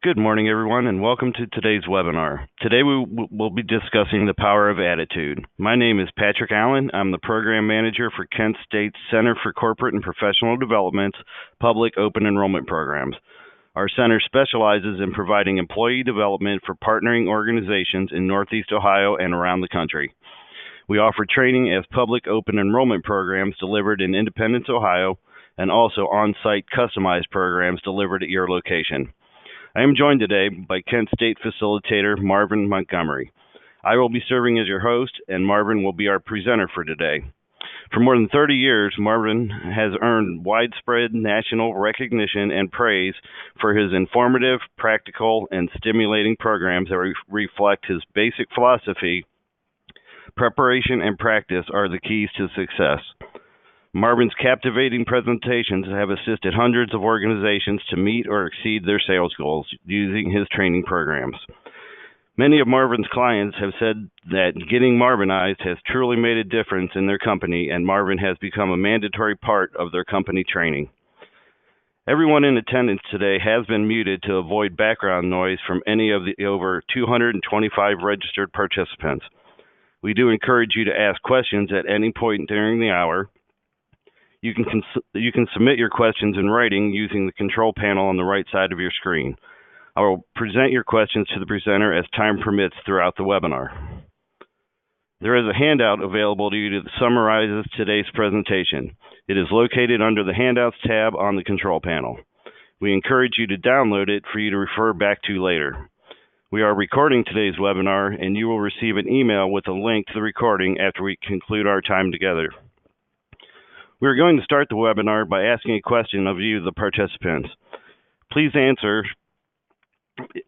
Good morning, everyone, and welcome to today's webinar. Today we will be discussing the power of attitude. My name is Patrick Allen. I'm the Program Manager for Kent State's Center for Corporate and Professional Development's Public Open Enrollment Programs. Our center specializes in providing employee development for partnering organizations in Northeast Ohio and around the country. We offer training as public open enrollment programs delivered in Independence, Ohio, and also on-site customized programs delivered at your location. I am joined today by Kent State facilitator Marvin Montgomery. I will be serving as your host, and Marvin will be our presenter for today. For more than 30 years, Marvin has earned widespread national recognition and praise for his informative, practical, and stimulating programs that reflect his basic philosophy. Preparation and practice are the keys to success. Marvin's captivating presentations have assisted hundreds of organizations to meet or exceed their sales goals using his training programs. Many of Marvin's clients have said that getting Marvinized has truly made a difference in their company, and Marvin has become a mandatory part of their company training. Everyone in attendance today has been muted to avoid background noise from any of the over 225 registered participants. We do encourage you to ask questions at any point during the hour. You can submit your questions in writing using the control panel on the right side of your screen. I will present your questions to the presenter as time permits throughout the webinar. There is a handout available to you that summarizes today's presentation. It is located under the Handouts tab on the control panel. We encourage you to download it for you to refer back to later. We are recording today's webinar, and you will receive an email with a link to the recording after we conclude our time together. We're going to start the webinar by asking a question of you, the participants. Please answer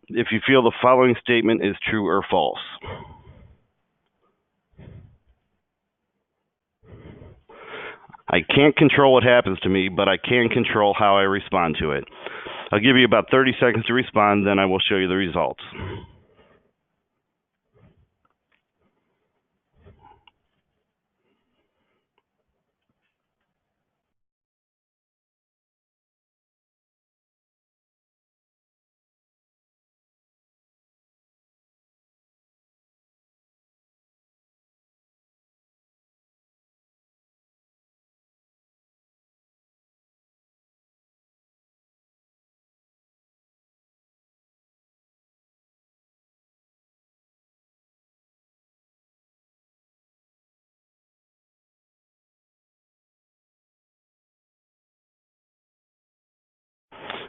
if you feel the following statement is true or false. I can't control what happens to me, but I can control how I respond to it. I'll give you about 30 seconds to respond, then I will show you the results.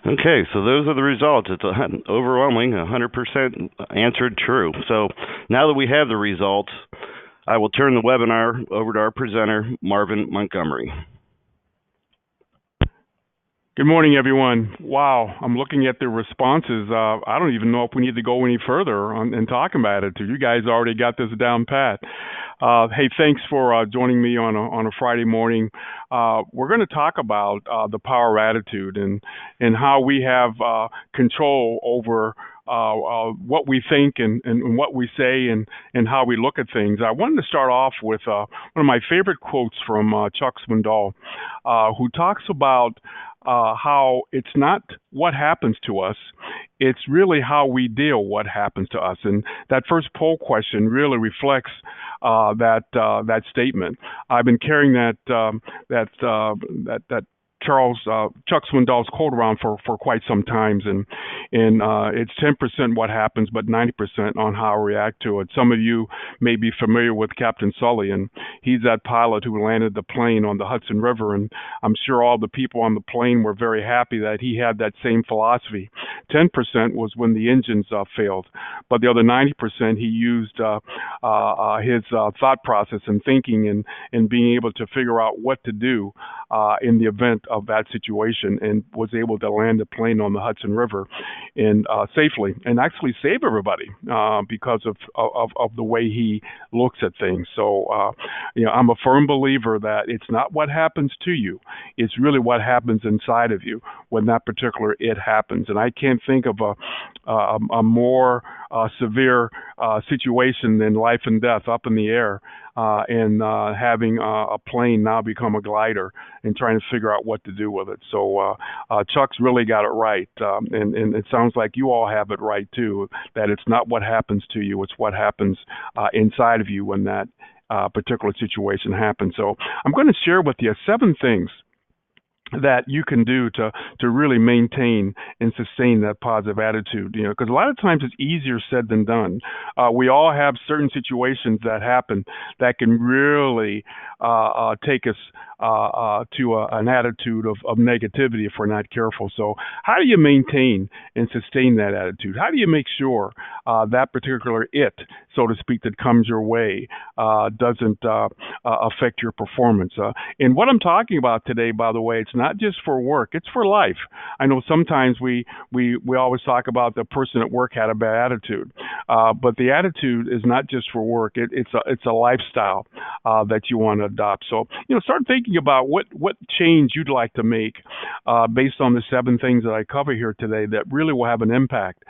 Okay, so those are the results. It's overwhelming, 100% answered true. So now that we have the results, I will turn the webinar over to our presenter, Marvin Montgomery. Good morning, everyone. Wow, I'm looking at the responses. I don't even know if we need to go any further in talking about it. You guys already got this down pat. Hey, thanks for joining me on a Friday morning. We're going to talk about the power of attitude and how we have control over what we think and what we say and how we look at things. I wanted to start off with one of my favorite quotes from Chuck Swindoll, who talks about how it's not what happens to us, it's really how we deal what happens to us. And that first poll question really reflects that statement. I've been carrying that Chuck Swindoll's quote around for quite some times, and it's 10% what happens, but 90% on how I react to it. Some of you may be familiar with Captain Sully, and he's that pilot who landed the plane on the Hudson River, and I'm sure all the people on the plane were very happy that he had that same philosophy. 10% was when the engines failed, but the other 90% he used his thought process and thinking and being able to figure out what to do in the event of that situation, and was able to land a plane on the Hudson River and safely, and actually save everybody because of the way he looks at things. So I'm a firm believer that it's not what happens to you, it's really what happens inside of you when that particular it happens. And I can't can't think of a more severe situation than life and death up in the air, and having a plane now become a glider and trying to figure out what to do with it. So Chuck's really got it right, and it sounds like you all have it right too, that it's not what happens to you, it's what happens inside of you when that particular situation happens. So I'm going to share with you 7 things that you can do to really maintain and sustain that positive attitude, because a lot of times it's easier said than done. We all have certain situations that happen that can really take us to an attitude of negativity if we're not careful. So how do you maintain and sustain that attitude? How do you make sure that particular so to speak, that comes your way doesn't affect your performance? And what I'm talking about today, by the way, it's not just for work, it's for life. I know sometimes we always talk about the person at work had a bad attitude, but the attitude is not just for work. It's a lifestyle that you want to adopt. So, start thinking about what change you'd like to make based on the 7 things that I cover here today that really will have an impact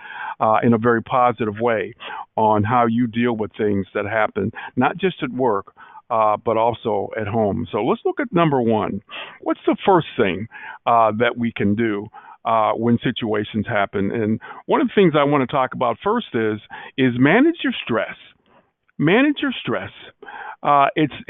in a very positive way on how you deal with things that happen, not just at work, but also at home. So let's look at number 1. What's the first thing that we can do when situations happen? And one of the things I want to talk about first is manage your stress. Manage your stress. It's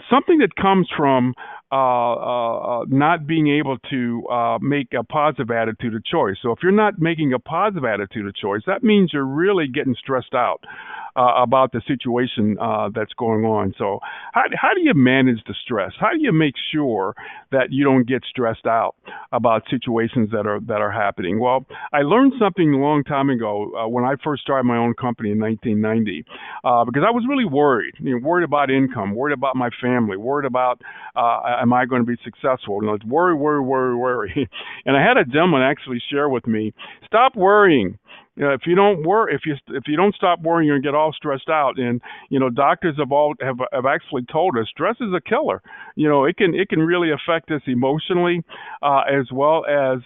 something that comes from not being able to make a positive attitude a choice. So if you're not making a positive attitude a choice, that means you're really getting stressed out about the situation that's going on. So how do you manage the stress? How do you make sure that you don't get stressed out about situations that are happening? Well, I learned something a long time ago when I first started my own company in 1990, because I was really worried, worried about income, worried about my family, worried about am I going to be successful? It's worry. And I had a gentleman actually share with me, stop worrying. If you don't worry, if you don't stop worrying, you're gonna get all stressed out. And doctors have actually told us stress is a killer. It can really affect us emotionally as well as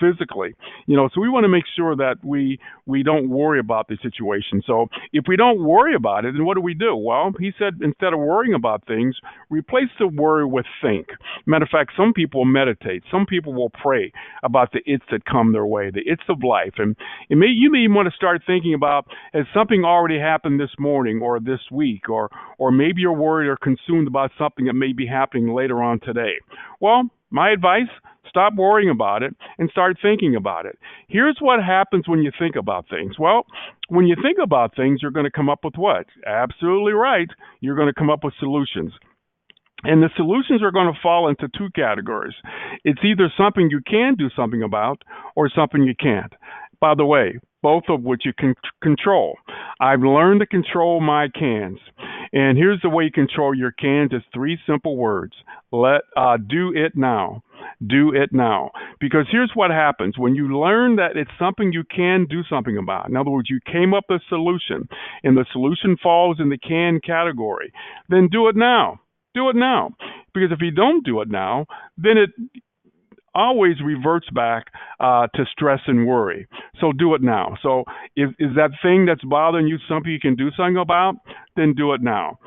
physically. So we want to make sure that we don't worry about the situation. So if we don't worry about it, then what do? Well, he said instead of worrying about things, replace the worry with think. Matter of fact, some people meditate. Some people will pray about the its that come their way, the its of life. And you may even want to start thinking about, has something already happened this morning or this week, or maybe you're worried or consumed about something that may be happening later on today. Well, my advice, stop worrying about it and start thinking about it. Here's what happens when you think about things. Well, when you think about things, you're going to come up with what? Absolutely right. You're going to come up with solutions. And the solutions are going to fall into 2 categories. It's either something you can do something about or something you can't. By the way, both of which you can control. I've learned to control my cans. And here's the way you control your cans. It's 3 simple words. Do it now. Do it now. Because here's what happens. When you learn that it's something you can do something about, in other words, you came up with a solution, and the solution falls in the can category, then do it now. Do it now. Because if you don't do it now, then it always reverts back to stress and worry. So do it now. So is that thing that's bothering you something you can do something about? Then do it now.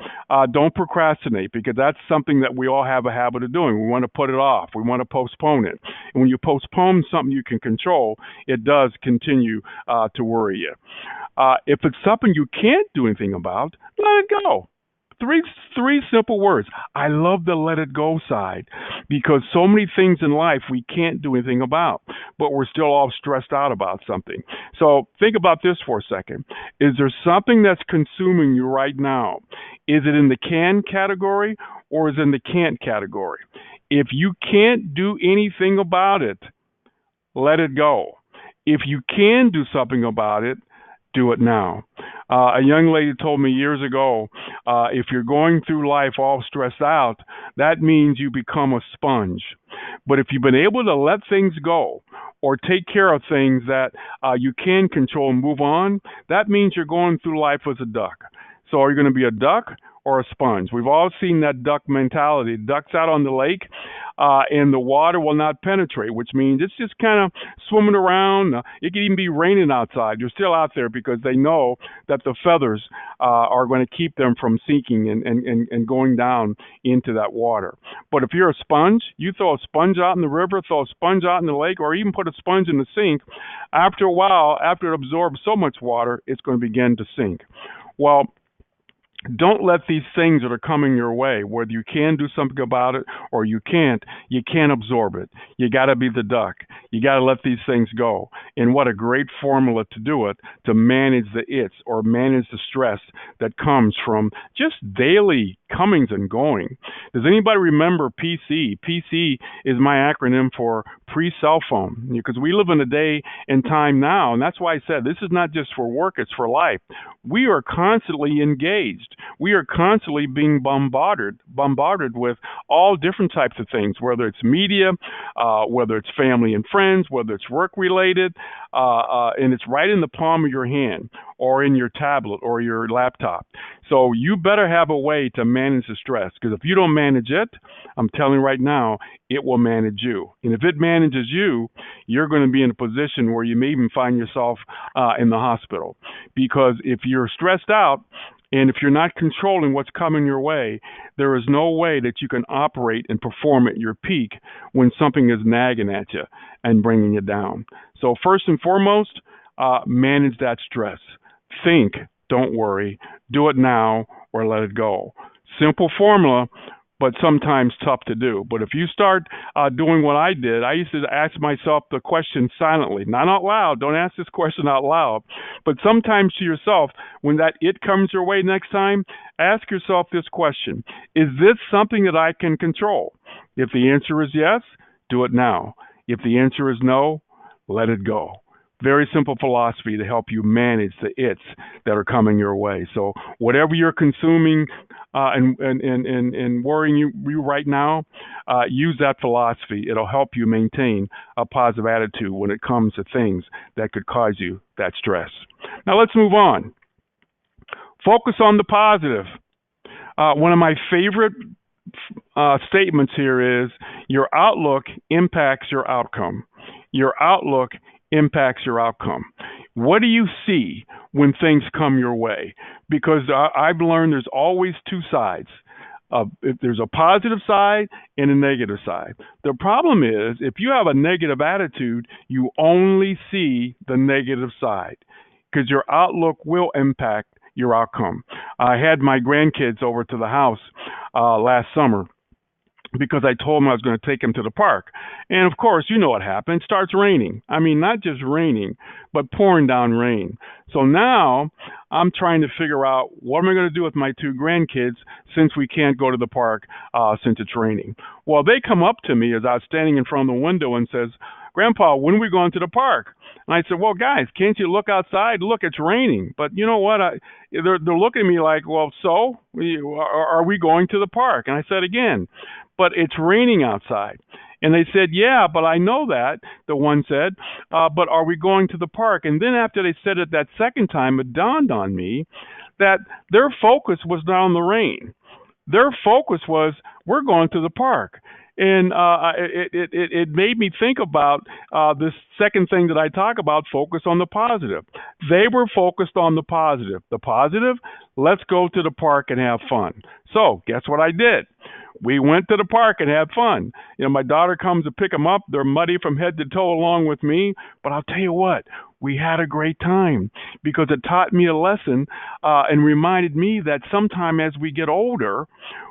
Don't procrastinate, because that's something that we all have a habit of doing. We want to put it off. We want to postpone it. And when you postpone something you can control, it does continue to worry you. If it's something you can't do anything about, let it go. Three simple words. I love the let it go side, because so many things in life we can't do anything about, but we're still all stressed out about something. So think about this for a second. Is there something that's consuming you right now? Is it in the can category or is it in the can't category? If you can't do anything about it, let it go. If you can do something about it, do it now. A young lady told me years ago, if you're going through life all stressed out, that means you become a sponge. But if you've been able to let things go or take care of things that you can control and move on, that means you're going through life as a duck. So are you going to be a duck or or a sponge. We've all seen that duck mentality. Ducks out on the lake, and the water will not penetrate, which means it's just kind of swimming around. It could even be raining outside. You're still out there because they know that the feathers are going to keep them from sinking and going down into that water. But if you're a sponge, you throw a sponge out in the river, throw a sponge out in the lake, or even put a sponge in the sink, after a while, after it absorbs so much water, it's going to begin to sink. Well, don't let these things that are coming your way, whether you can do something about it or you can't absorb it. You got to be the duck. You got to let these things go. And what a great formula to do it, to manage the its or manage the stress that comes from just daily comings and going. Does anybody remember PC? PC is my acronym for pre-cell phone, because we live in a day and time now, and that's why I said this is not just for work, it's for life. We are constantly engaged. We are constantly being bombarded with all different types of things, whether it's media, whether it's family and friends, whether it's work related, and it's right in the palm of your hand or in your tablet or your laptop. So you better have a way to manage the stress, because if you don't manage it, I'm telling you right now, it will manage you. And if it manages you, you're going to be in a position where you may even find yourself in the hospital. Because if you're stressed out, and if you're not controlling what's coming your way, there is no way that you can operate and perform at your peak when something is nagging at you and bringing you down. So first and foremost, manage that stress. Think, don't worry, do it now or let it go. Simple formula, but sometimes tough to do. But if you start doing what I did, I used to ask myself the question silently, not out loud. Don't ask this question out loud. But sometimes to yourself, when that it comes your way next time, ask yourself this question: is this something that I can control? If the answer is yes, do it now. If the answer is no, let it go. Very simple philosophy to help you manage the its that are coming your way. So whatever you're consuming and worrying you right now, use that philosophy. It'll help you maintain a positive attitude when it comes to things that could cause you that stress. Now let's move on. Focus on the positive. One of my favorite statements here is, your outlook impacts your outcome. Your outlook impacts your outcome. What do you see when things come your way? Because I've learned there's always two sides. If there's a positive side and a negative side. The problem is, if you have a negative attitude, you only see the negative side, because your outlook will impact your outcome. I had my grandkids over to the house last summer, because I told him I was going to take him to the park. And of course, you know what happened. It starts raining. I mean, not just raining, but pouring down rain. So now I'm trying to figure out, what am I going to do with my two grandkids since we can't go to the park since it's raining? Well, they come up to me as I was standing in front of the window and says, "Grandpa, when are we going to the park?" And I said, "Well, guys, can't you look outside? Look, it's raining." But you know what? They're looking at me like, "Well, so are we going to the park?" And I said again, "But it's raining outside." And they said, "Yeah, but I know that," the one said, "but are we going to the park?" And then after they said it that second time, it dawned on me that their focus was not on the rain. Their focus was, we're going to the park. And it made me think about this second thing that I talk about, focus on the positive. They were focused on the positive. The positive, let's go to the park and have fun. So guess what I did? We went to the park and had fun. You know, my daughter comes to pick them up. They're muddy from head to toe along with me. But I'll tell you what, we had a great time, because it taught me a lesson and reminded me that sometime as we get older,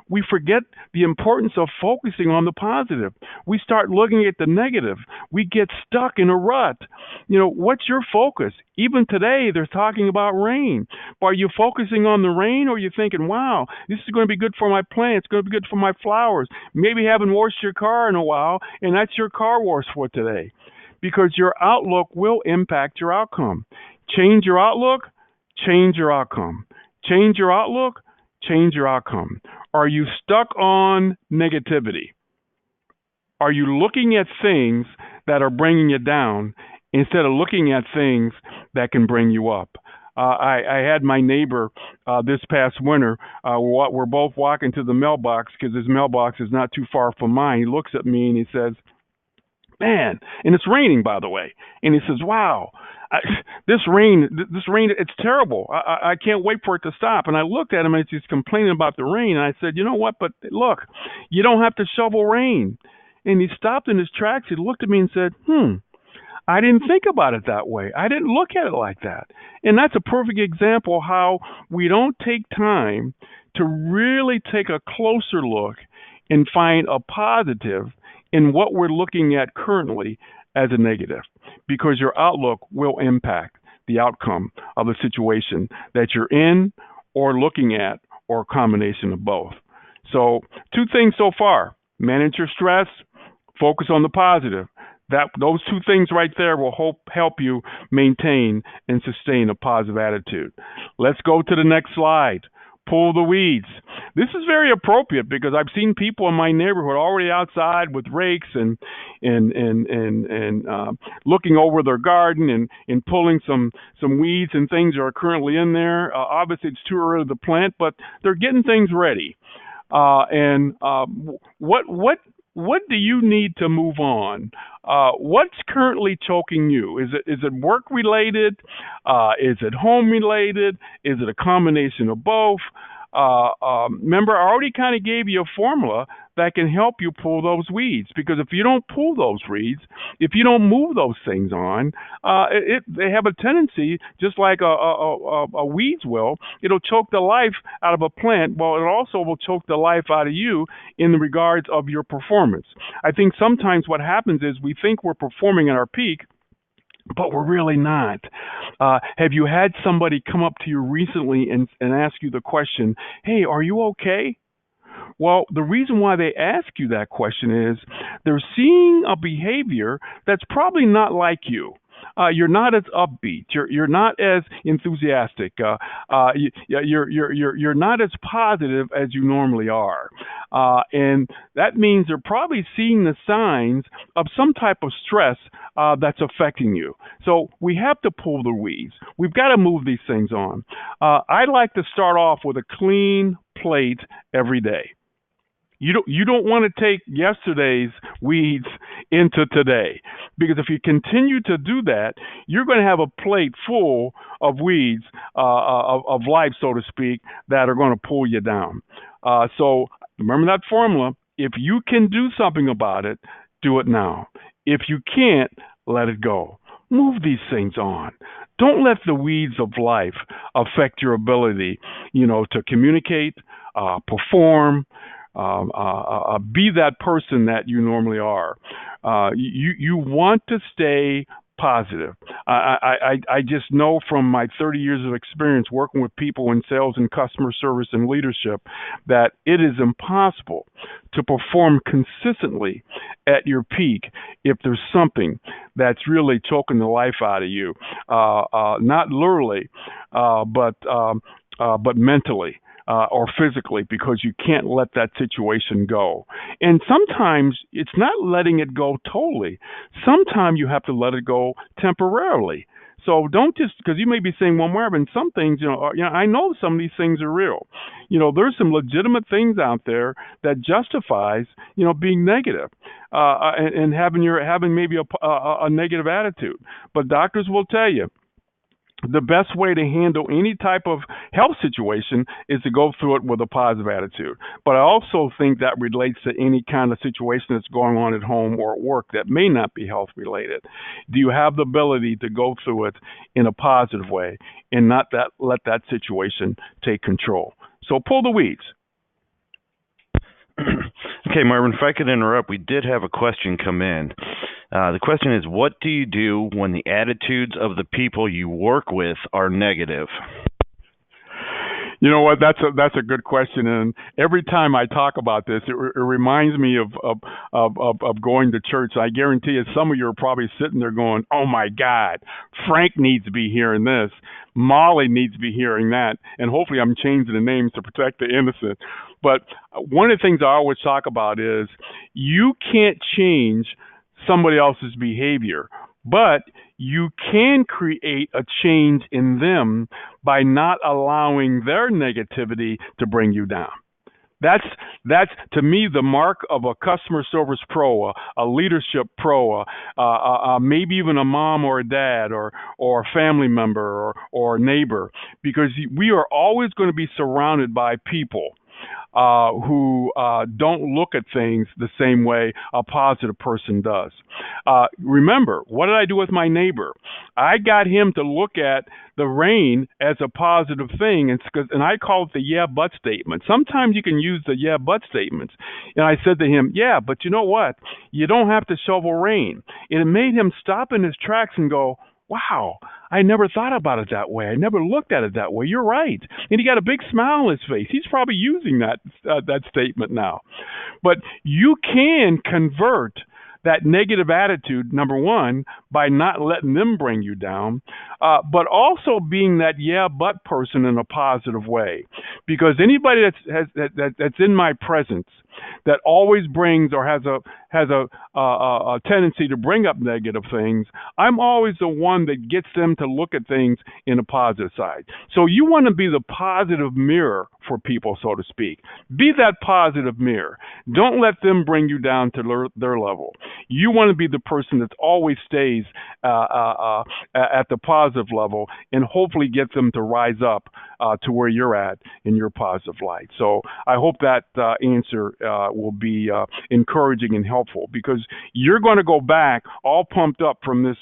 we forget the importance of focusing on the positive. We start looking at the negative. We get stuck in a rut. You know, what's your focus? Even today, they're talking about rain. But are you focusing on the rain, or are you thinking, wow, this is going to be good for my plants, it's going to be good for my flowers? Maybe you haven't washed your car in a while, and that's your car wash for today. Because your outlook will impact your outcome. Change your outlook, change your outcome. Change your outlook, change your outcome. Are you stuck on negativity? Are you looking at things that are bringing you down instead of looking at things that can bring you up? I had my neighbor this past winter. We're both walking to the mailbox because his mailbox is not too far from mine. He looks at me and he says, "Man," and it's raining, by the way. And he says, "Wow, I, this rain, it's terrible. I can't wait for it to stop." And I looked at him and he's complaining about the rain. And I said, "You know what? But look, you don't have to shovel rain." And he stopped in his tracks. He looked at me and said, "I didn't think about it that way. I didn't look at it like that." And that's a perfect example of how we don't take time to really take a closer look and find a positive in what we're looking at currently as a negative, because your outlook will impact the outcome of the situation that you're in or looking at, or a combination of both. So 2 things so far: manage your stress, focus on the positive. Those 2 things right there will help you maintain and sustain a positive attitude. Let's go to the next slide. Pull the weeds. This is very appropriate because I've seen people in my neighborhood already outside with rakes and looking over their garden and pulling some weeds and things that are currently in there. Obviously, it's too early to plant, but they're getting things ready. What do you need to move on? What's currently choking you? Is it work related? Is it home related? Is it a combination of both? Remember, I already kind of gave you a formula that can help you pull those weeds, because if you don't pull those weeds, if you don't move those things on, they have a tendency, just like a weeds will, it'll choke the life out of a plant. Well, it also will choke the life out of you in the regards of your performance. I think sometimes what happens is we think we're performing at our peak, but we're really not. Have you had somebody come up to you recently and ask you the question, "Hey, are you okay?" Well, the reason why they ask you that question is they're seeing a behavior that's probably not like you. You're not as upbeat. You're not as enthusiastic. You're not as positive as you normally are, and that means they're probably seeing the signs of some type of stress that's affecting you. So we have to pull the weeds. We've got to move these things on. I like to start off with a clean plate every day. You don't want to take yesterday's weeds into today, because if you continue to do that, you're going to have a plate full of weeds of life, so to speak, that are going to pull you down. So remember that formula. If you can do something about it, do it now. If you can't, let it go. Move these things on. Don't let the weeds of life affect your ability, to communicate, perform, be that person that you normally are. You want to stay positive. I just know from my 30 years of experience working with people in sales and customer service and leadership that it is impossible to perform consistently at your peak if there's something that's really choking the life out of you, not literally, but mentally. Or physically, because you can't let that situation go. And sometimes it's not letting it go totally. Sometimes you have to let it go temporarily. So don't just, because you may be saying, "Well, Marvin, some things, I know some of these things are real. There's some legitimate things out there that justifies, being negative, and having maybe a negative attitude. But doctors will tell you, the best way to handle any type of health situation is to go through it with a positive attitude. But I also think that relates to any kind of situation that's going on at home or at work that may not be health related. Do you have the ability to go through it in a positive way and not let that situation take control? So pull the weeds. Okay, Marvin, if I could interrupt, we did have a question come in. The question is, what do you do when the attitudes of the people you work with are negative? You know what? That's a good question, and every time I talk about this, it reminds me of going to church. I guarantee you, some of you are probably sitting there going, "Oh my God, Frank needs to be hearing this. Molly needs to be hearing that." And hopefully, I'm changing the names to protect the innocent. But one of the things I always talk about is you can't change somebody else's behavior, But you can create a change in them by not allowing their negativity to bring you down. That's to me the mark of a customer service pro, a leadership pro, maybe even a mom or a dad or a family member or a neighbor, because we are always going to be surrounded by people who don't look at things the same way a positive person does. Remember, what did I do with my neighbor? I got him to look at the rain as a positive thing, and I call it the yeah, but statement. Sometimes you can use the yeah, but statements. And I said to him, yeah, but you know what? You don't have to shovel rain. And it made him stop in his tracks and go, wow, I never thought about it that way. I never looked at it that way. You're right. And he got a big smile on his face. He's probably using that statement now. But you can convert that negative attitude, number one, by not letting them bring you down, but also being that yeah, but person in a positive way. Because anybody that's in my presence that always brings or has a tendency to bring up negative things, I'm always the one that gets them to look at things in a positive side. So you want to be the positive mirror for people, so to speak. Be that positive mirror. Don't let them bring you down to their level. You want to be the person that always stays at the positive level and hopefully get them to rise up to where you're at in your positive light. So I hope that answer will be encouraging and helpful, because you're going to go back all pumped up from this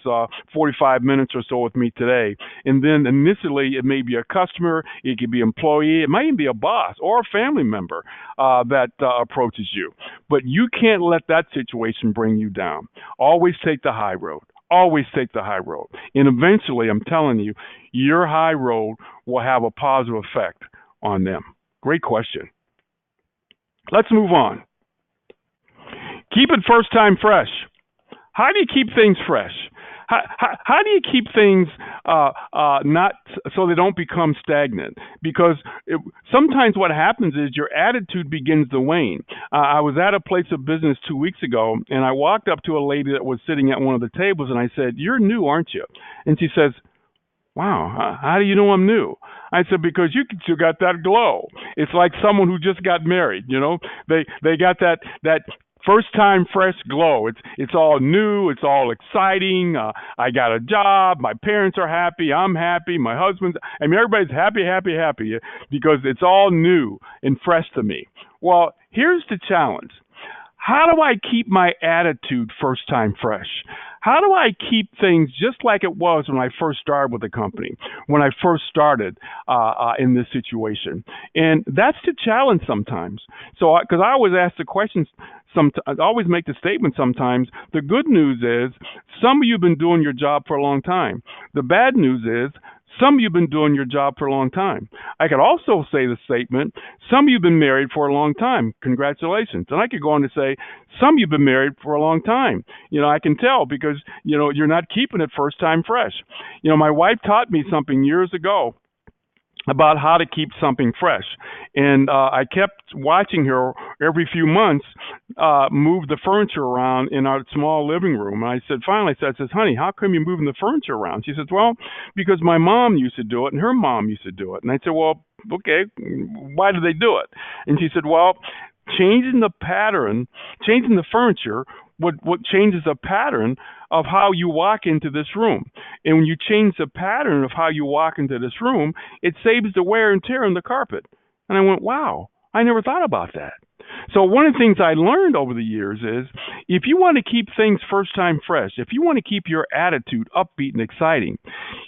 45 minutes or so with me today. And then initially it may be a customer, it could be an employee, it might even be a boss or a family member that approaches you. But you can't let that situation bring you down. Always take the high road. Always take the high road. And eventually, I'm telling you, your high road will have a positive effect on them. Great question. Let's move on. Keep it first time fresh. How do you keep things fresh? How do you keep things not so they don't become stagnant? Because sometimes what happens is your attitude begins to wane. I was at a place of business 2 weeks ago, and I walked up to a lady that was sitting at one of the tables, and I said, "You're new, aren't you?" And she says, "Wow, how do you know I'm new?" I said, "Because you got that glow. It's like someone who just got married. You know, they got that first time fresh glow. It's all new. It's all exciting. I got a job. My parents are happy. I'm happy. My husband's. I mean, everybody's happy because it's all new and fresh to me. Well, here's the challenge. How do I keep my attitude first time fresh? How do I keep things just like it was when I first started with the company, when I first started in this situation? And that's the challenge sometimes. So, because I always ask the questions, I always make the statement sometimes. The good news is some of you have been doing your job for a long time. The bad news is some of you have been doing your job for a long time. I could also say the statement, some of you have been married for a long time. Congratulations. And I could go on to say, some of you have been married for a long time. You know, I can tell because, you know, you're not keeping it first time fresh. You know, my wife taught me something years ago about how to keep something fresh. And I kept watching her every few months move the furniture around in our small living room. And I said, finally, I said, "Honey, how come you're moving the furniture around?" She says, "Well, because my mom used to do it and her mom used to do it." And I said, "Well, okay, why do they do it?" And she said, "Well, changing the pattern, changing the furniture, what changes the pattern of how you walk into this room. And when you change the pattern of how you walk into this room, it saves the wear and tear on the carpet." And I went, wow, I never thought about that. So one of the things I learned over the years is if you want to keep things first time fresh, if you want to keep your attitude upbeat and exciting,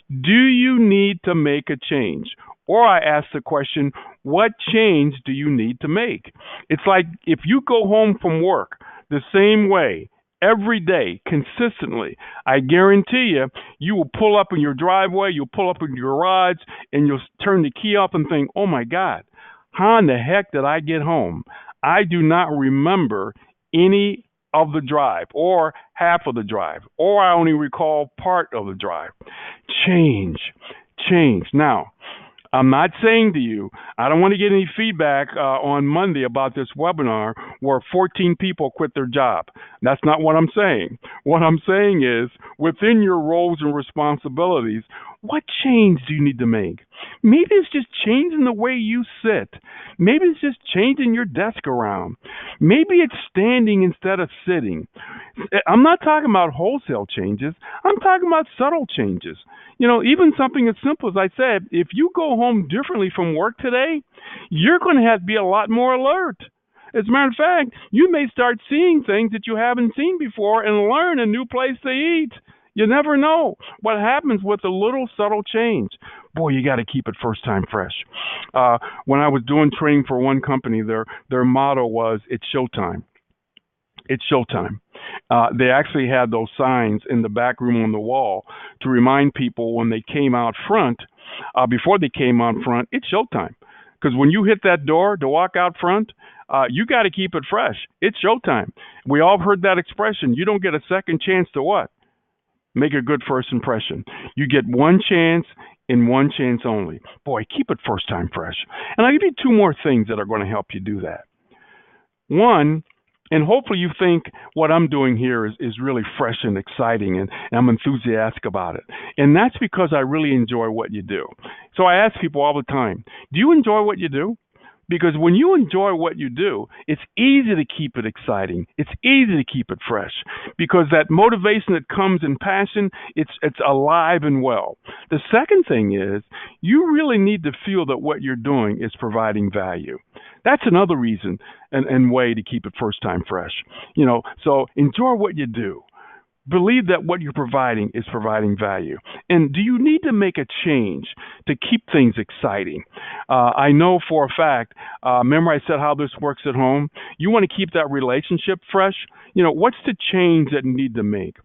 do you need to make a change? Or I ask the question, what change do you need to make? It's like if you go home from work the same way every day, consistently, I guarantee you will pull up in your driveway, you'll pull up in your garage, and you'll turn the key up and think, oh my God, how in the heck did I get home? I do not remember any of the drive or half of the drive, or I only recall part of the drive. Change. Now, I'm not saying to you, I don't want to get any feedback on Monday about this webinar where 14 people quit their job. That's not what I'm saying. What I'm saying is within your roles and responsibilities, what change do you need to make? Maybe it's just changing the way you sit. Maybe it's just changing your desk around. Maybe it's standing instead of sitting. I'm not talking about wholesale changes. I'm talking about subtle changes. Even something as simple as I said, if you go home differently from work today, you're going to have to be a lot more alert. As a matter of fact, you may start seeing things that you haven't seen before and learn a new place to eat. You never know what happens with a little subtle change. Boy, you got to keep it first time fresh. When I was doing training for one company, their motto was, "It's showtime." It's showtime. They actually had those signs in the back room on the wall to remind people when they came out front, before they came out front, it's showtime. Because when you hit that door to walk out front, you got to keep it fresh. It's showtime. We all heard that expression. You don't get a second chance to what? Make a good first impression. You get one chance and one chance only. Boy, keep it first time fresh. And I'll give you two more things that are going to help you do that. One, and hopefully you think what I'm doing here is really fresh and exciting, and I'm enthusiastic about it. And that's because I really enjoy what you do. So I ask people all the time, do you enjoy what you do? Because when you enjoy what you do, it's easy to keep it exciting. It's easy to keep it fresh because that motivation that comes in passion, it's alive and well. The second thing is you really need to feel that what you're doing is providing value. That's another reason and way to keep it first time fresh. So enjoy what you do. Believe that what you're providing is providing value. And do you need to make a change to keep things exciting? I know for a fact, remember I said how this works at home? You want to keep that relationship fresh? What's the change that you need to make?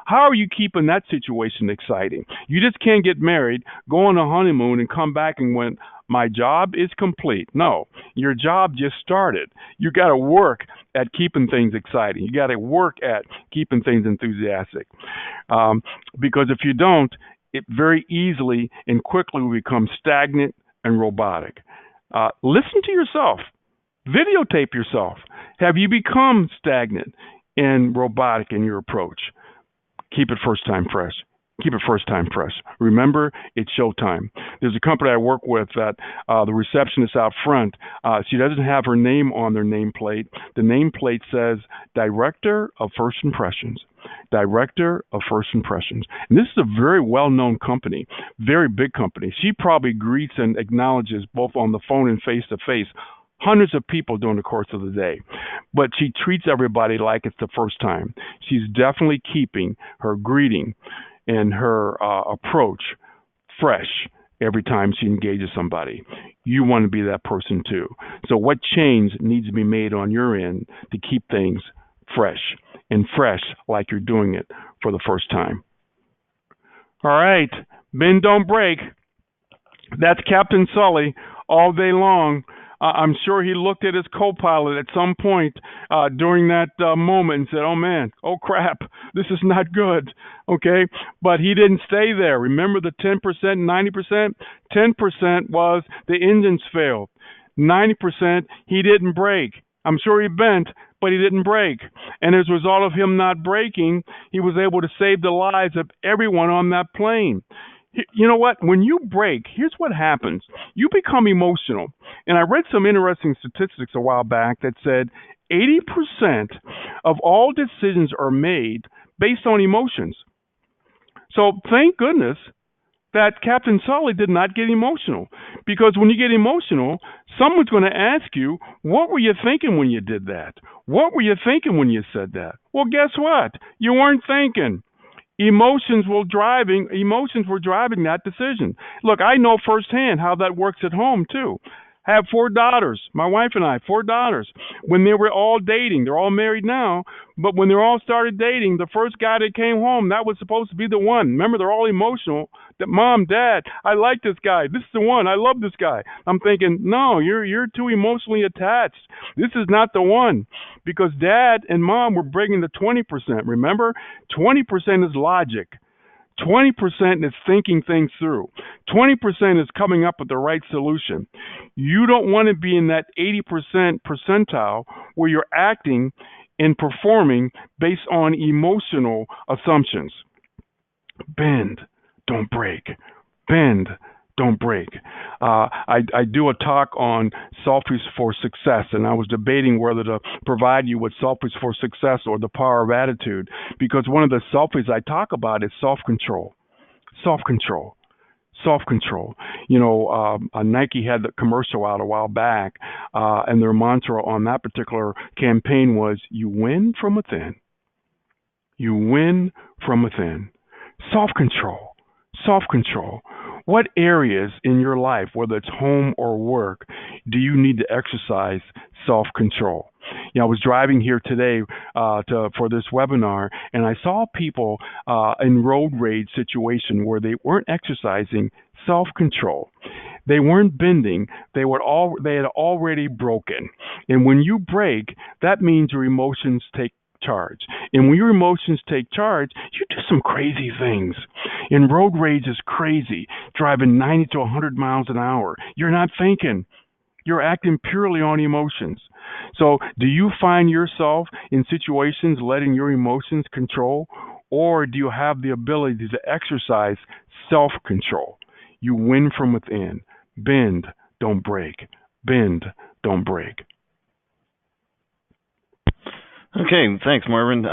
How are you keeping that situation exciting? You just can't get married, go on a honeymoon, and come back and went, my job is complete. No, your job just started. You got to work at keeping things exciting. You got to work at keeping things enthusiastic. Because if you don't, it very easily and quickly will become stagnant and robotic. Listen to yourself. Videotape yourself. Have you become stagnant and robotic in your approach? Keep it first time fresh. Keep it first time fresh. Remember, it's showtime. There's a company I work with that the receptionist out front, she doesn't have her name on their nameplate. The nameplate says Director of First Impressions. Director of First Impressions. And this is a very well-known company, very big company. She probably greets and acknowledges both on the phone and face-to-face hundreds of people during the course of the day. But she treats everybody like it's the first time. She's definitely keeping her greeting and her approach fresh every time she engages somebody. You want to be that person too. So what change needs to be made on your end to keep things fresh and fresh like you're doing it for the first time? All right, bend don't break. That's Captain Sully all day long. I'm sure he looked at his co-pilot at some point during that moment and said, oh man, oh crap, this is not good, okay? But he didn't stay there. Remember the 10%, 90%? 10% was the engines failed. 90%, he didn't brake. I'm sure he bent, but he didn't brake. And as a result of him not braking, he was able to save the lives of everyone on that plane. You know what? When you brake, here's what happens. You become emotional. And I read some interesting statistics a while back that said 80% of all decisions are made based on emotions. So thank goodness that Captain Sully did not get emotional. Because when you get emotional, someone's going to ask you, what were you thinking when you did that? What were you thinking when you said that? Well, guess what? You weren't thinking. Emotions were driving that decision. Look, I know firsthand how that works at home too. I have 4 daughters, my wife and I, 4 daughters. When they were all dating, they're all married now, but when they all started dating, the first guy that came home, that was supposed to be the one. Remember, they're all emotional. That Mom, Dad, I like this guy. This is the one. I love this guy. I'm thinking, no, you're too emotionally attached. This is not the one. Because Dad and Mom were bringing the 20%. Remember, 20% is logic. 20% is thinking things through. 20% is coming up with the right solution. You don't want to be in that 80% percentile where you're acting and performing based on emotional assumptions. Bend, don't break. Bend, don't break. I do a talk on selfies for success, and I was debating whether to provide you with selfies for success or the power of attitude, because one of the selfies I talk about is self-control. Self-control. Self-control. Nike had the commercial out a while back, and their mantra on that particular campaign was, "You win from within. You win from within." Self control. Self control. What areas in your life, whether it's home or work, do you need to exercise self control? I was driving here today for this webinar, and I saw people in road rage situation where they weren't exercising self control. They weren't bending. They had already broken. And when you break, that means your emotions take charge. And when your emotions take charge, you do some crazy things. And road rage is crazy, driving 90 to 100 miles an hour. You're not thinking. You're acting purely on emotions. So, do you find yourself in situations letting your emotions control, or do you have the ability to exercise self control? You win from within. Bend, don't break. Bend, don't break. Okay, thanks, Marvin.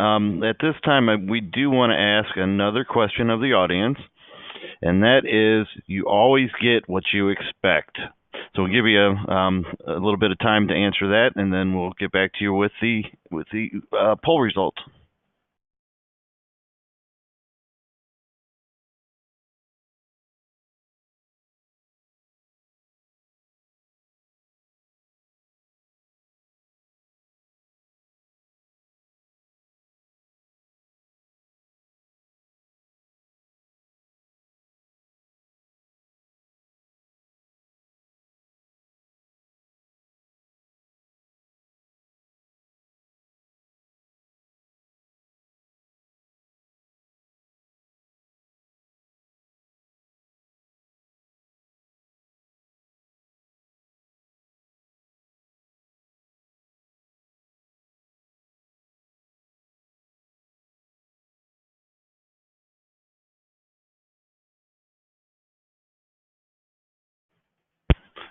At this time, we do want to ask another question of the audience, and that is, you always get what you expect. So we'll give you a little bit of time to answer that, and then we'll get back to you with the poll results.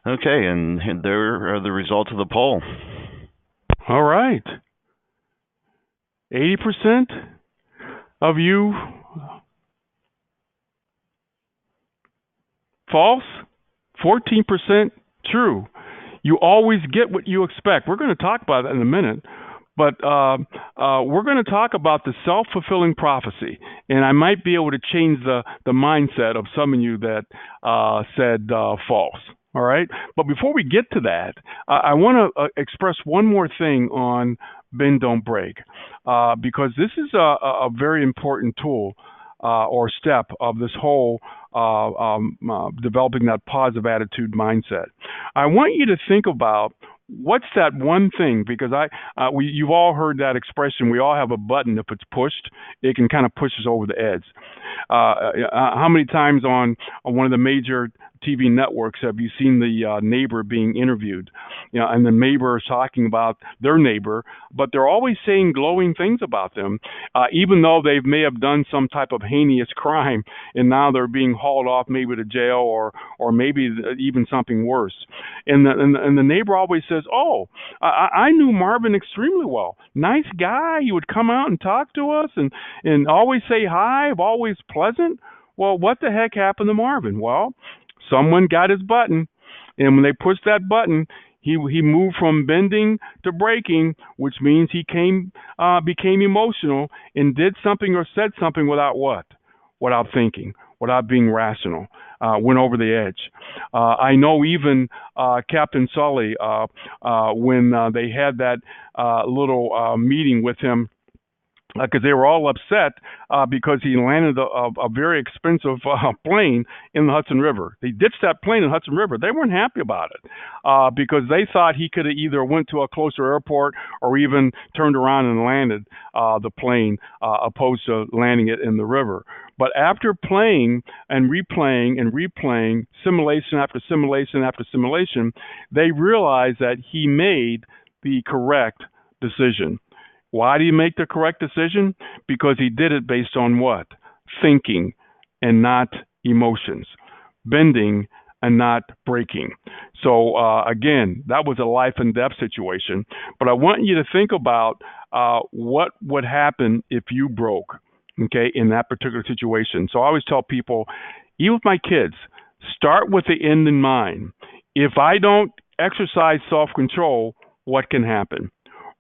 Okay, and there are the results of the poll. All right. 80% of you false, 14% true. You always get what you expect. We're going to talk about that in a minute, but we're going to talk about the self-fulfilling prophecy, and I might be able to change the mindset of some of you that said false. All right, but before we get to that, I want to express one more thing on bend don't break, because this is a very important tool or step of this whole developing that positive attitude mindset. I want you to think about what's that one thing, because you've all heard that expression. We all have a button. If it's pushed, it can kind of push us over the edge. How many times on one of the major TV networks have you seen the neighbor being interviewed? And the neighbor is talking about their neighbor, but they're always saying glowing things about them, even though they may have done some type of heinous crime, and now they're being hauled off maybe to jail or maybe even something worse. And the neighbor always says, "Oh, I knew Marvin extremely well. Nice guy. He would come out and talk to us and always say hi, always pleasant." Well, what the heck happened to Marvin? Well, someone got his button, and when they pushed that button, he moved from bending to breaking, which means he became emotional and did something or said something without what? Without thinking, without being rational. Went over the edge. I know even Captain Sully, when they had that little meeting with him, because they were all upset because he landed a very expensive plane in the Hudson River. They ditched that plane in the Hudson River. They weren't happy about it because they thought he could have either went to a closer airport or even turned around and landed the plane opposed to landing it in the river. But after playing and replaying simulation after simulation after simulation, they realized that he made the correct decision. Why do you make the correct decision? Because he did it based on what? Thinking. and not emotions, bending and not breaking. So again, that was a life and death situation. But I want you to think about what would happen if you broke, okay, in that particular situation. So I always tell people, even with my kids, start with the end in mind. If I don't exercise self-control, what can happen?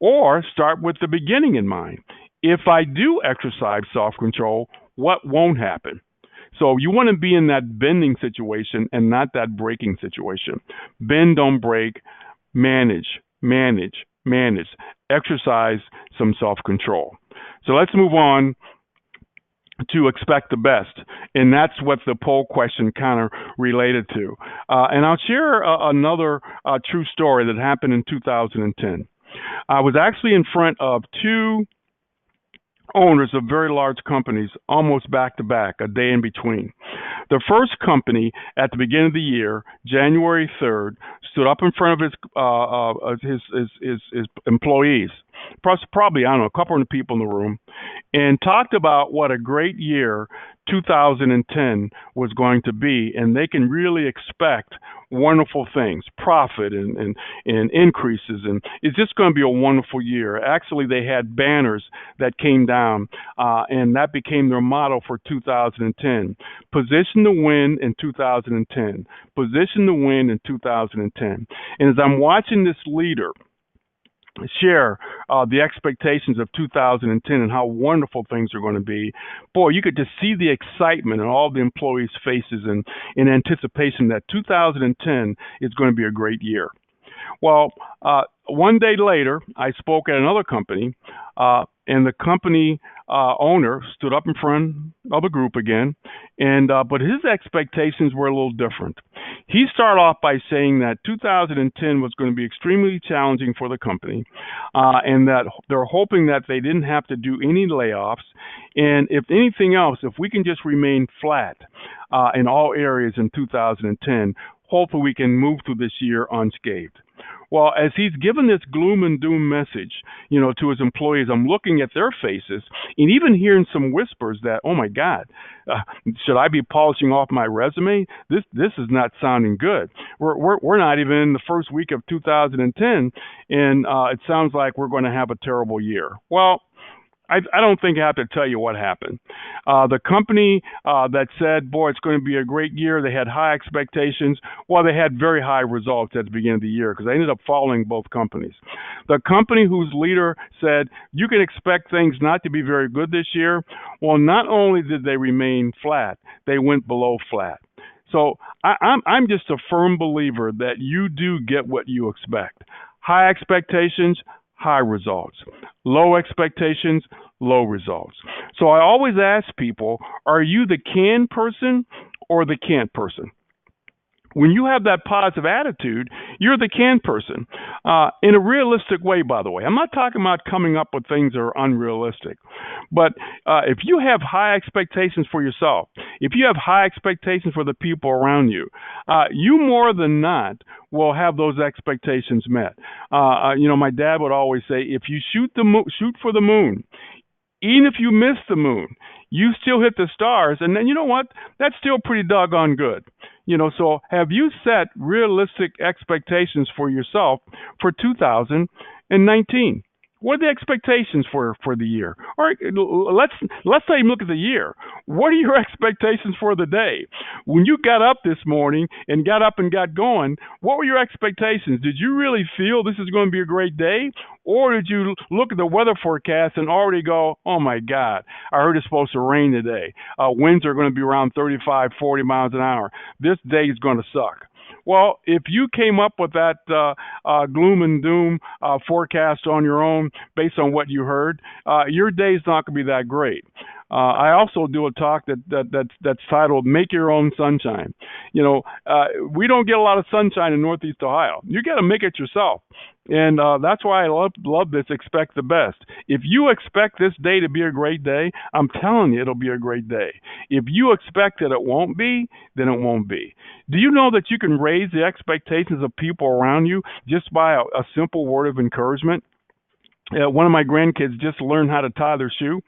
Or start with the beginning in mind. If I do exercise self-control, what won't happen? So you want to be in that bending situation and not that breaking situation. Bend, don't break. Manage, manage, manage. Exercise some self-control. So let's move on to expect the best. And that's what the poll question kind of related to. And I'll share another true story that happened in 2010. I was actually in front of two owners of very large companies almost back to back, a day in between. The first company at the beginning of the year, January 3rd, stood up in front of his employees, probably, I don't know, a couple hundred people in the room, and talked about what a great year 2010 was going to be, and they can really expect wonderful things, profit and increases, and it's just going to be a wonderful year. Actually, they had banners that came down, and that became their motto for 2010. Position to win in 2010. Position to win in 2010. And as I'm watching this leader share the expectations of 2010 and how wonderful things are going to be, boy, you could just see the excitement in all the employees' faces and in anticipation that 2010 is going to be a great year. Well, one day later, I spoke at another company, and the company owner stood up in front of a group again, and but his expectations were a little different. He started off by saying that 2010 was going to be extremely challenging for the company, and that they're hoping that they didn't have to do any layoffs, and if anything else, if we can just remain flat in all areas in 2010, hopefully we can move through this year unscathed. Well, as he's given this gloom and doom message, to his employees, I'm looking at their faces and even hearing some whispers that, oh my God, should I be polishing off my resume? This is not sounding good. We're not even in the first week of 2010, and it sounds like we're going to have a terrible year. Well, I don't think I have to tell you what happened. The company that said, boy, it's going to be a great year, they had high expectations. Well, they had very high results at the beginning of the year because they ended up following both companies. The company whose leader said, you can expect things not to be very good this year, well, not only did they remain flat, they went below flat. So I'm just a firm believer that you do get what you expect. High expectations, high results. Low expectations, low results. So I always ask people, are you the can person or the can't person? When you have that positive attitude, you're the can person. In a realistic way, by the way. I'm not talking about coming up with things that are unrealistic. But if you have high expectations for yourself, if you have high expectations for the people around you, you more than not will have those expectations met. My dad would always say, if you shoot for the moon, even if you miss the moon, you still hit the stars, and then you know what? That's still pretty doggone good. So have you set realistic expectations for yourself for 2019? What are the expectations for the year? All right, let's not even look at the year. What are your expectations for the day? When you got up this morning and got up and got going, what were your expectations? Did you really feel this is going to be a great day? Or did you look at the weather forecast and already go, oh my God, I heard it's supposed to rain today. Winds are going to be around 35, 40 miles an hour. This day is going to suck. Well, if you came up with that gloom and doom forecast on your own based on what you heard, your day's not going to be that great. I also do a talk that's titled "Make Your Own Sunshine." We don't get a lot of sunshine in Northeast Ohio. You got to make it yourself. And that's why I love this, expect the best. If you expect this day to be a great day, I'm telling you it'll be a great day. If you expect that it won't be, then it won't be. Do you know that you can raise the expectations of people around you just by a simple word of encouragement? One of my grandkids just learned how to tie their shoe,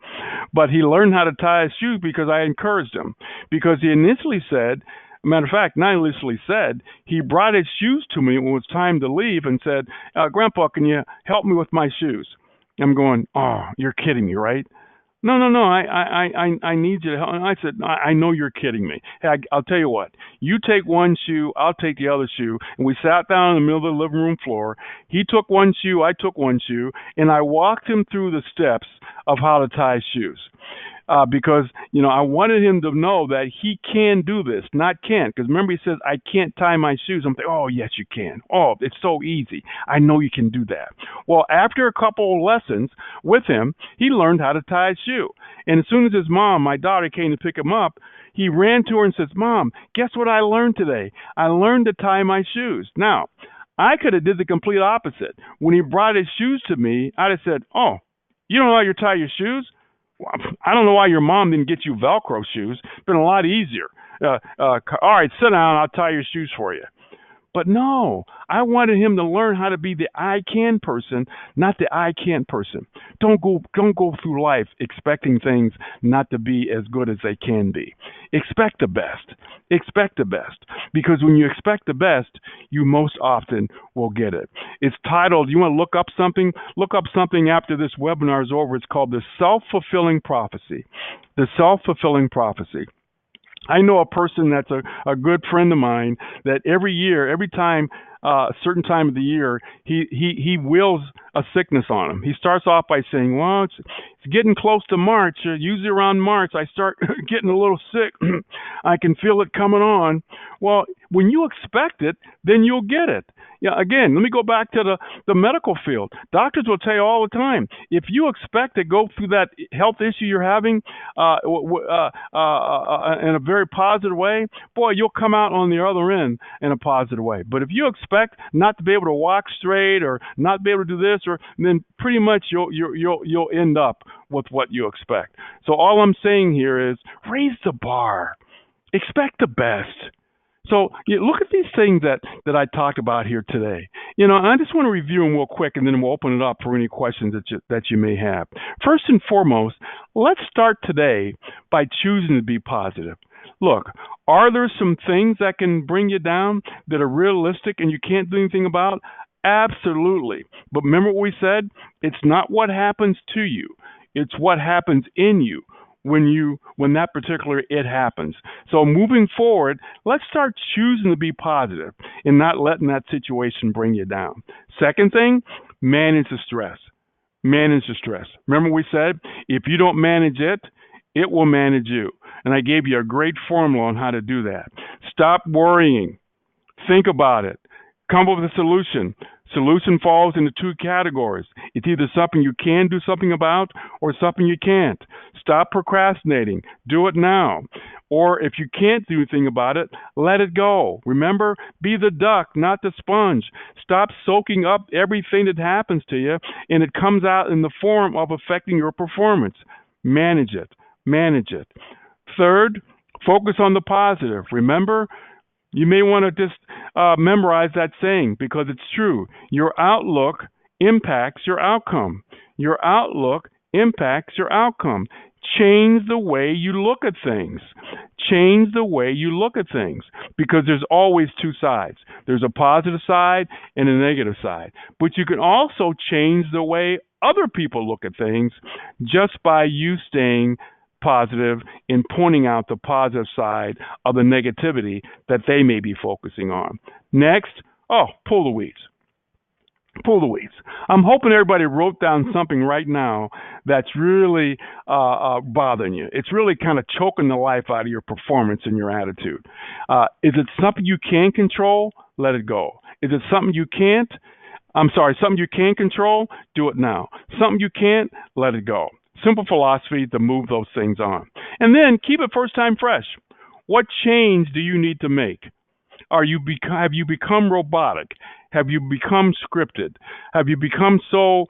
but he learned how to tie his shoe because I encouraged him. Because he initially said, matter of fact, not initially said, he brought his shoes to me when it was time to leave and said, Grandpa, can you help me with my shoes? I'm going, oh, you're kidding me, right? No, no, no. I need you to help. And I said, I know you're kidding me. Hey, I'll tell you what. You take one shoe, I'll take the other shoe. And we sat down in the middle of the living room floor. He took one shoe, I took one shoe, and I walked him through the steps of how to tie shoes. Because I wanted him to know that he can do this, not can't. Because remember, he says, I can't tie my shoes. I'm thinking, oh, yes, you can. Oh, it's so easy. I know you can do that. Well, after a couple of lessons with him, he learned how to tie a shoe. And as soon as his mom, my daughter, came to pick him up, he ran to her and says, Mom, guess what I learned today? I learned to tie my shoes. Now, I could have did the complete opposite. When he brought his shoes to me, I'd have said, oh, you don't know how to tie your shoes? I don't know why your mom didn't get you Velcro shoes. It's been a lot easier. All right, sit down. I'll tie your shoes for you. But no, I wanted him to learn how to be the I can person, not the I can't person. Don't go through life expecting things not to be as good as they can be. Expect the best. Expect the best. Because when you expect the best, you most often will get it. It's titled, you want to look up something? Look up something after this webinar is over. It's called The Self-Fulfilling Prophecy. The Self-Fulfilling Prophecy. I know a person that's a good friend of mine that every year, every time, a certain time of the year, he wills a sickness on him. He starts off by saying, well, it's getting close to March. Usually around March, I start getting a little sick. I can feel it coming on. Well, when you expect it, then you'll get it. Yeah, again, let me go back to the medical field. Doctors will tell you all the time, if you expect to go through that health issue you're having in a very positive way, boy, you'll come out on the other end in a positive way. But if you expect not to be able to walk straight or not be able to do this, then pretty much you'll end up with what you expect. So all I'm saying here is raise the bar. Expect the best. So look at these things that I talked about here today. And I just want to review them real quick, and then we'll open it up for any questions that you may have. First and foremost, let's start today by choosing to be positive. Look, are there some things that can bring you down that are realistic and you can't do anything about? Absolutely. But remember what we said? It's not what happens to you. It's what happens in you when that particular it happens. So moving forward, let's start choosing to be positive and not letting that situation bring you down. Second thing, manage the stress. Manage the stress. Remember we said, if you don't manage it, it will manage you. And I gave you a great formula on how to do that. Stop worrying. Think about it. Come up with a solution. Solution falls into two categories. It's either something you can do something about or something you can't. Stop procrastinating. Do it now. Or if you can't do anything about it, let it go. Remember, be the duck, not the sponge. Stop soaking up everything that happens to you, and it comes out in the form of affecting your performance. Manage it. Manage it. Third, focus on the positive. Remember, you may want to just memorize that saying because it's true. Your outlook impacts your outcome. Your outlook impacts your outcome. Change the way you look at things. Change the way you look at things because there's always two sides. There's a positive side and a negative side. But you can also change the way other people look at things just by you staying positive in pointing out the positive side of the negativity that they may be focusing on. Next, pull the weeds. Pull the weeds. I'm hoping everybody wrote down something right now that's really bothering you. It's really kind of choking the life out of your performance and your attitude. Is it something you can control? Let it go. Is it something you can't? Something you can control? Do it now. Something you can't? Let it go. Simple philosophy to move those things on. And then keep it first time fresh. What change do you need to make? Have you become robotic? Have you become scripted? Have you become so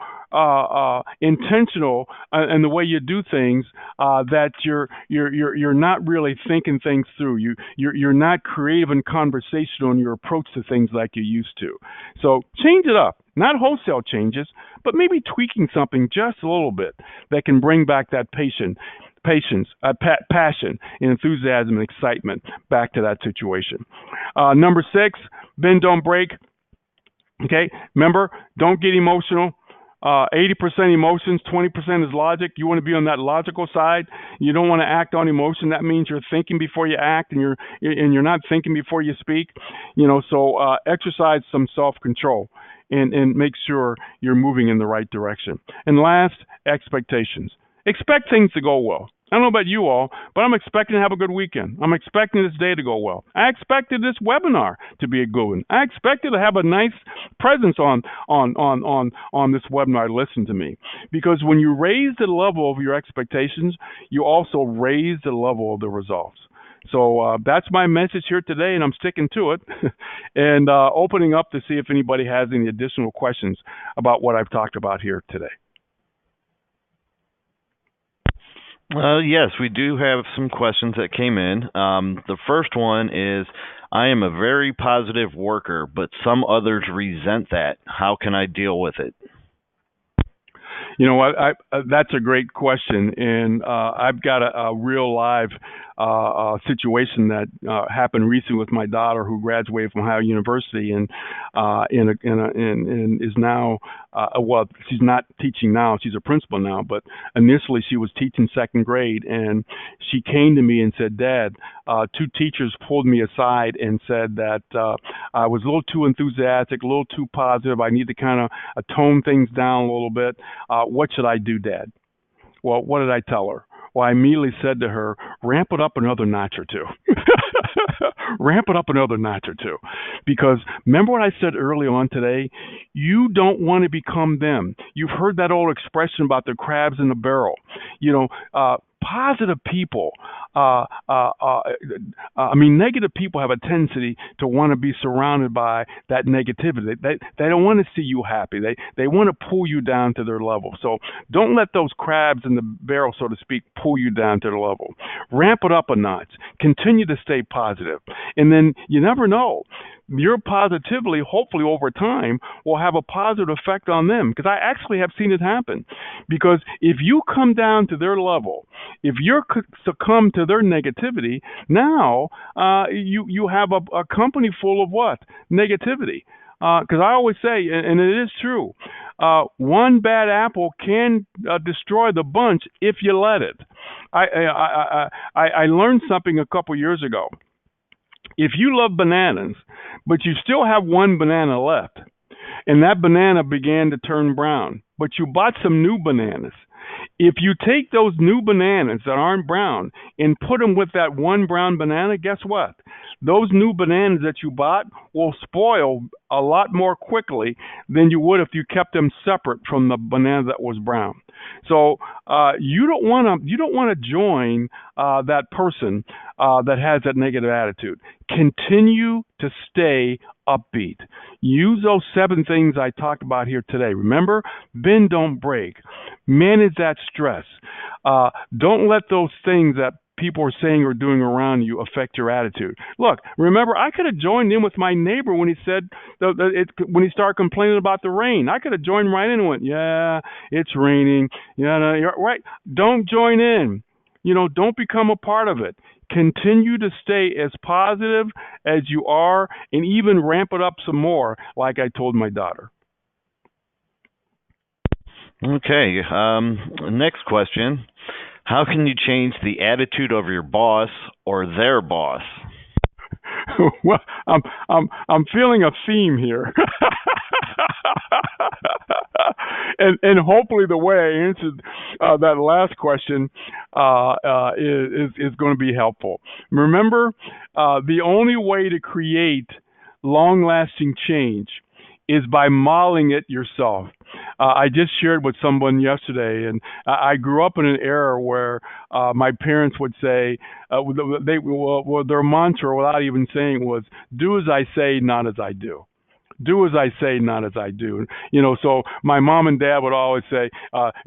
intentional in the way you do things, that you're not really thinking things through. You're not creative and conversational in your approach to things like you used to. So change it up. Not wholesale changes, but maybe tweaking something just a little bit that can bring back that patience, passion, and enthusiasm and excitement back to that situation. Number 6, bend, don't break. Okay, remember, don't get emotional. 80% emotions, 20% is logic. You want to be on that logical side. You don't want to act on emotion. That means you're thinking before you act, and you're not thinking before you speak. So exercise some self-control and make sure you're moving in the right direction. And last, expectations. Expect things to go well. I don't know about you all, but I'm expecting to have a good weekend. I'm expecting this day to go well. I expected this webinar to be a good one. I expected to have a nice presence on this webinar to listen to me. Because when you raise the level of your expectations, you also raise the level of the results. So that's my message here today, and I'm sticking to it and opening up to see if anybody has any additional questions about what I've talked about here today. Yes, we do have some questions that came in. The first one is, I am a very positive worker, but some others resent that. How can I deal with it? You know what? That's a great question, and I've got a real live situation that happened recently with my daughter, who graduated from Ohio University, and is now well, she's not teaching now; she's a principal now. But initially, she was teaching second grade, and she came to me and said, "Dad, 2 teachers pulled me aside and said that I was a little too enthusiastic, a little too positive. I need to kind of tone things down a little bit. What should I do, Dad?" Well, what did I tell her? Well, I immediately said to her, ramp it up another notch or 2. Ramp it up another notch or 2. Because remember what I said early on today? You don't want to become them. You've heard that old expression about the crabs in the barrel. Positive people, negative people have a tendency to want to be surrounded by that negativity. They don't want to see you happy. They want to pull you down to their level. So don't let those crabs in the barrel, so to speak, pull you down to their level. Ramp it up a notch. Continue to stay positive. And then you never know. Your positivity, hopefully over time, will have a positive effect on them. Because I actually have seen it happen. Because if you come down to their level, if you succumb to their negativity, now you have a company full of what? Negativity. Because I always say, and it is true, one bad apple can destroy the bunch if you let it. I learned something a couple years ago. If you love bananas, but you still have one banana left, and that banana began to turn brown, but you bought some new bananas, if you take those new bananas that aren't brown and put them with that one brown banana, guess what? Those new bananas that you bought will spoil a lot more quickly than you would if you kept them separate from the banana that was brown. So you don't want to join that person that has that negative attitude. Continue to stay upbeat. Use those 7 things I talked about here today. Remember, bend, don't break. Manage that stress. Don't let those things that people are saying or doing around you affect your attitude. Look, remember, I could have joined in with my neighbor when he said when he started complaining about the rain. I could have joined right in and went, "Yeah, it's raining. Yeah, no, you're right." Don't join in. Don't become a part of it. Continue to stay as positive as you are, and even ramp it up some more, like I told my daughter. Okay. Next question. How can you change the attitude of your boss or their boss? Well, I'm feeling a theme here. and hopefully the way I answered that last question is going to be helpful. Remember, the only way to create long-lasting change is by modeling it yourself. I just shared with someone yesterday, and I grew up in an era where my parents would say, their mantra, without even saying, was, "Do as I say, not as I do." do as I say, not as I do. So my mom and dad would always say,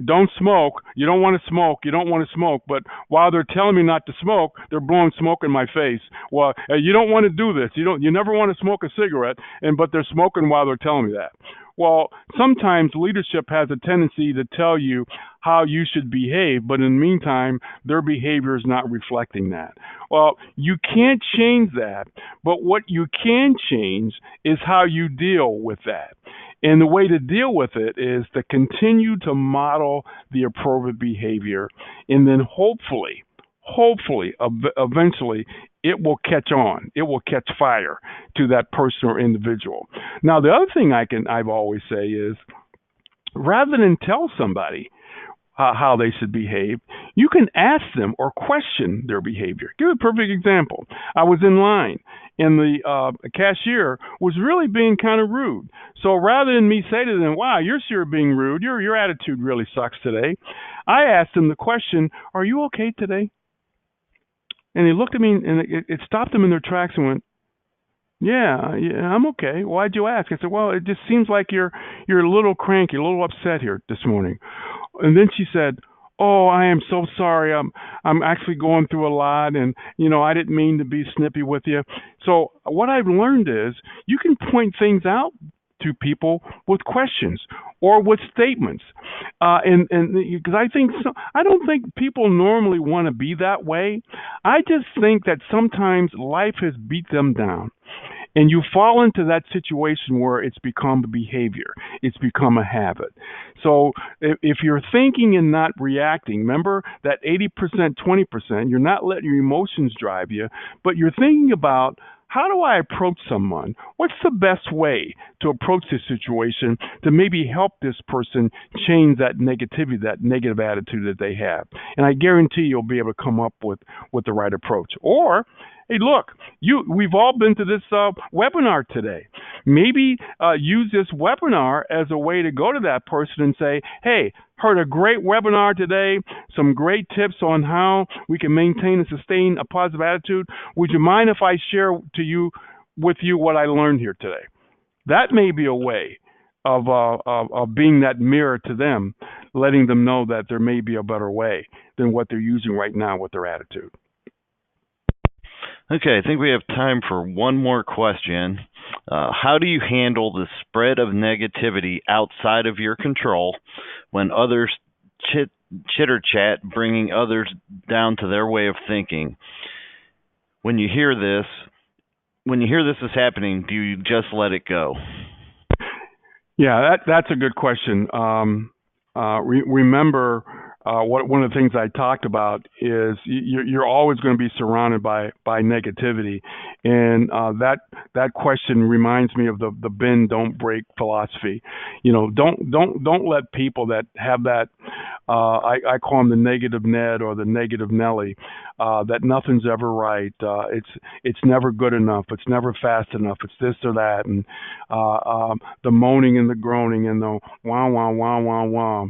don't smoke. You don't want to smoke. You don't want to smoke. But while they're telling me not to smoke, they're blowing smoke in my face. Well, you don't want to do this. You never want to smoke a cigarette, but they're smoking while they're telling me that. Well, sometimes leadership has a tendency to tell you how you should behave, but in the meantime, their behavior is not reflecting that. Well, you can't change that, but what you can change is how you deal with that. And the way to deal with it is to continue to model the appropriate behavior, and then hopefully, eventually, it will catch on. It will catch fire to that person or individual. Now, the other thing I've always say is, rather than tell somebody how they should behave, you can ask them or question their behavior. Give a perfect example. I was in line, and the cashier was really being kind of rude. So rather than me say to them, "Wow, you're sure being rude. Your attitude really sucks today," I asked them the question, "Are you okay today?" And he looked at me, and it stopped them in their tracks and went, yeah, I'm okay. Why'd you ask? I said, well, it just seems like you're a little cranky, a little upset here this morning. And then she said, oh, I am so sorry. I'm actually going through a lot, and I didn't mean to be snippy with you. So what I've learned is you can point things out to people with questions or with statements, and because I don't think people normally want to be that way. I just think that sometimes life has beat them down, and you fall into that situation where it's become a behavior, it's become a habit. So if you're thinking and not reacting, remember that 80%, 20%, you're not letting your emotions drive you, but you're thinking about, how do I approach someone? What's the best way to approach this situation to maybe help this person change that negativity, that negative attitude that they have? And I guarantee you'll be able to come up with the right approach. Or, hey, look, we've all been to this webinar today. Maybe use this webinar as a way to go to that person and say, hey, heard a great webinar today, some great tips on how we can maintain and sustain a positive attitude. Would you mind if I share with you what I learned here today? That may be a way of being that mirror to them, letting them know that there may be a better way than what they're using right now with their attitude. Okay, I think we have time for one more question. How do you handle the spread of negativity outside of your control when others chitter chat, bringing others down to their way of thinking? When you hear this is happening, do you just let it go? Yeah, that's a good question. Remember, one of the things I talked about is you're always going to be surrounded by negativity, and that question reminds me of the bend don't break philosophy. Don't let people that have that I call them the negative Ned or the negative Nelly, that nothing's ever right. It's never good enough. It's never fast enough. It's this or that, and the moaning and the groaning and the wah wah wah wah wah.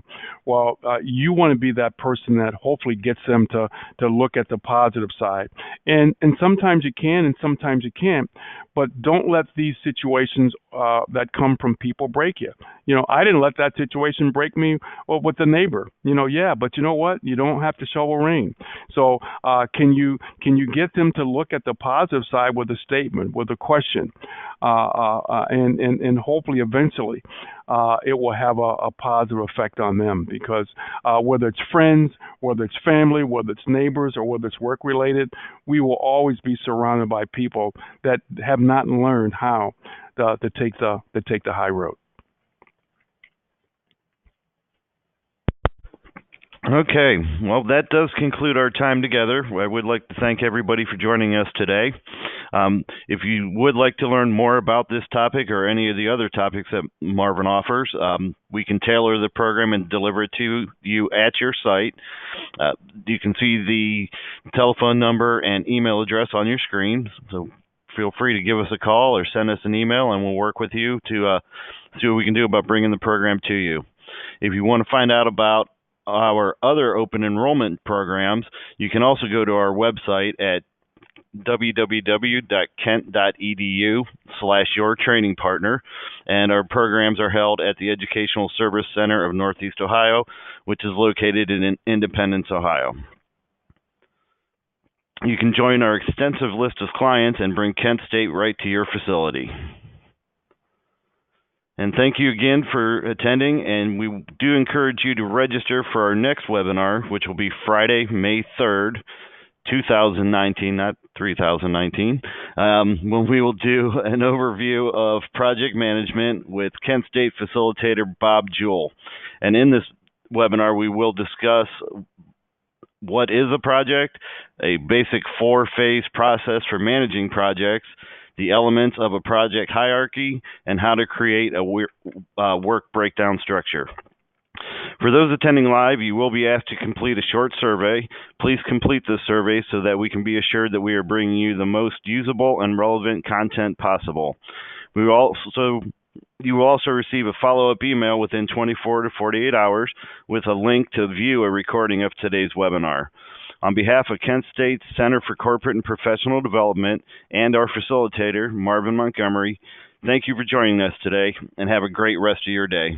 Well, you want to be that person that hopefully gets them to look at the positive side, and sometimes you can, and sometimes you can't. But don't let these situations that come from people break you. I didn't let that situation break me with the neighbor. Yeah, but you know what? You don't have to shovel rain. So can you get them to look at the positive side with a statement, with a question, and hopefully eventually it will have a positive effect on them, because whether it's friends, whether it's family, whether it's neighbors, or whether it's work related, we will always be surrounded by people that have not learned how to take the high road. Okay, well, that does conclude our time together. I would like to thank everybody for joining us today. If you would like to learn more about this topic or any of the other topics that Marvin offers, we can tailor the program and deliver it to you at your site. You can see the telephone number and email address on your screen, so feel free to give us a call or send us an email, and we'll work with you to see what we can do about bringing the program to you. If you want to find out about our other open enrollment programs, you can also go to our website at www.kent.edu/yourtrainingpartner, and our programs are held at the Educational Service Center of Northeast Ohio, which is located in Independence, Ohio. You can join our extensive list of clients and bring Kent State right to your facility. And thank you again for attending, and we do encourage you to register for our next webinar, which will be Friday, May 3rd, 2019, not 3019, when we will do an overview of project management with Kent State facilitator Bob Jewell. And in this webinar, we will discuss what is a project, a basic 4-phase process for managing projects, the elements of a project hierarchy, and how to create a work breakdown structure. For those attending live, you will be asked to complete a short survey. Please complete this survey so that we can be assured that we are bringing you the most usable and relevant content possible. You will also receive a follow-up email within 24 to 48 hours with a link to view a recording of today's webinar. On behalf of Kent State's Center for Corporate and Professional Development and our facilitator, Marvin Montgomery, thank you for joining us today, and have a great rest of your day.